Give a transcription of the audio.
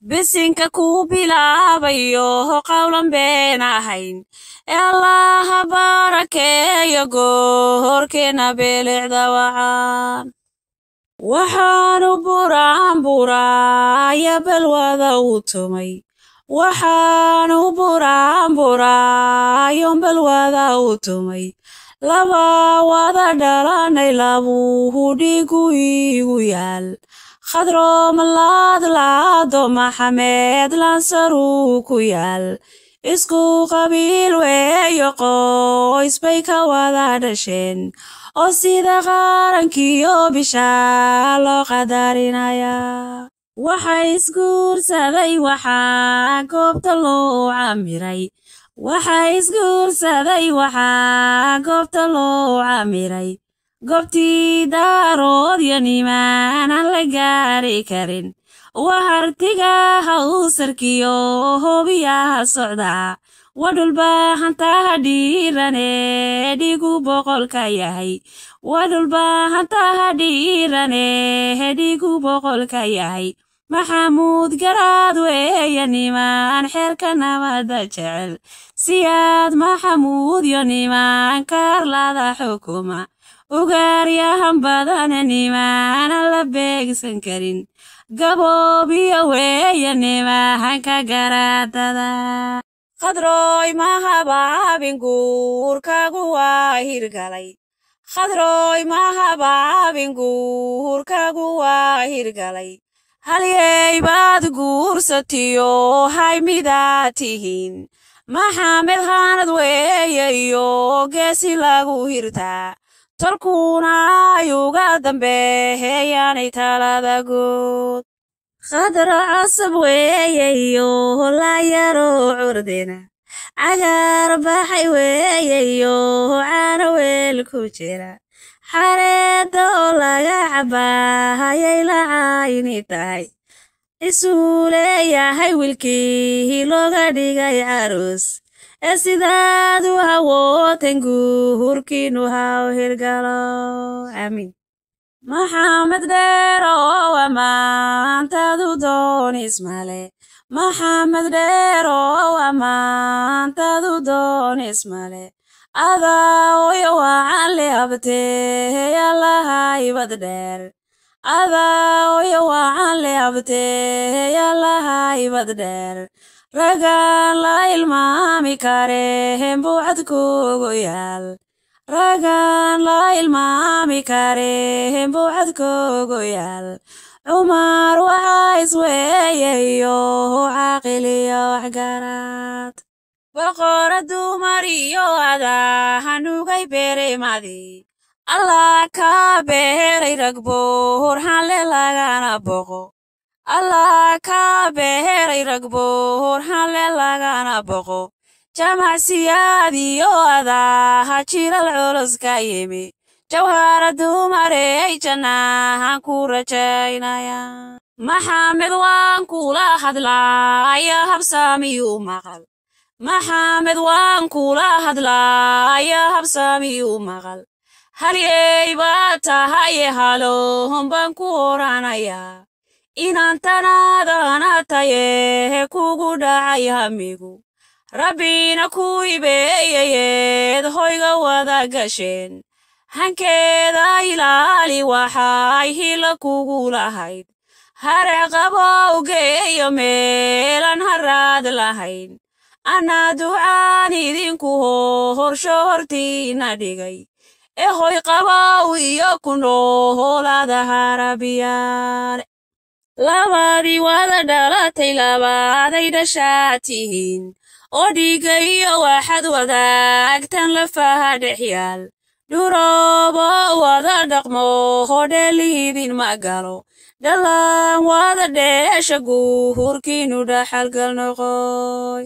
bisinka ku bilaabayo qawlan been ahayn Allah barakeeyo goorkeena bilicda waxaanu buraanburaya balwada u tumay waxaanu buraanburaya balwada u tumay laba wada dhalanay labuhu dhigu igu yaal khadro malaad laado maxamed lansaru ku yaal isku qabiil weeyo qoys bay ka wada dhasheen oo sida qarankiyo bishaa loo qadarinaya waxay isguursaday waxaa goobta loo camiray waxay isguursaday waxaa goobta loo camiray goobtii daarood iyo nimaan aan la gaari karin wahartiga hawsarkiyo hoobiyaha socdaa wadhulbahantaha dhiirane dhigu boqolka yahay wadhulbahantaha dhiirane dhigu boqolka yahay maxamuud garaad weeye nimaan xeerka nabada jecel siyaad maxamuud yo nimaan kaarlada xukuma ugaaryahan badan nimaan la beegsan karin gaboobiyo weeye nimaan ka garaadada khadroy mahabaabin guurkaagu waa hirgalay khadroy mahabaabin guurkaagu waa hirgalay halyey baad guursatiyo hay midaad tihiin maxamed khaanad weeye iyo geesi lagu hirtaa tolkuna ayuga dambeeyaanay talada guud khadra casab weeye iyo la yaro curdina cagar baxay weeye iyo caano weel ku jira xareeda oo laga cabaayay la cayni tahay isuu leeyahay wiilkii looga dhigay caruus sidaad u hawooten guurkiinu haw hirgalo amiin maxamed dheero amaantadu doon ismale maxamed dheero amaantadu doon ismale adaayo wacan le habtee yallahaybad dheer adaayo wacan le habtee yallahaybad dheer ragaan la ilmaami kareen buucad kugu yaal ragaan la ilmaami kareen buucad kugu yaal cumar waxaa isweeye iyo caaqiliyo waxgaraad boqora dumar iyo adahanugay beeremadii allah ka beeray ragboor hanle lagana boqo allah ka beeray ragboor hanle lagana boqo jamacsiyad iyo adaha jiral culuska yimi jawhara dumarey jannahan ku rajaynaya maxamed waan kula hadlaaya habsaamiyu maqal maxamed waan kula hadlaaya habsaamiyu maqal halyey baad tahay haloon baan ku oranayaa inaan tanaadana taye kugu dhacay hamigu rabbina ku ibeeyayeed hoyga wada gasheen hankeeda ilaali waxay hila kugu lahayd harec qabowgeeyo meelan haraad lahayn anaa ducaan idinku horsho hortiina dhigay hoy qabow iyo ku noolaada harabiyaale labadii wada dhalatay labaaday dhashaa tihiin oo dhiiga iyo waxaad wadaagtan lafaha dhex yaal dhuroobo wada dhaqmo hodheeliidin ma galo dhalaan wada dheesha guurkiinu dhaxalgal noqoy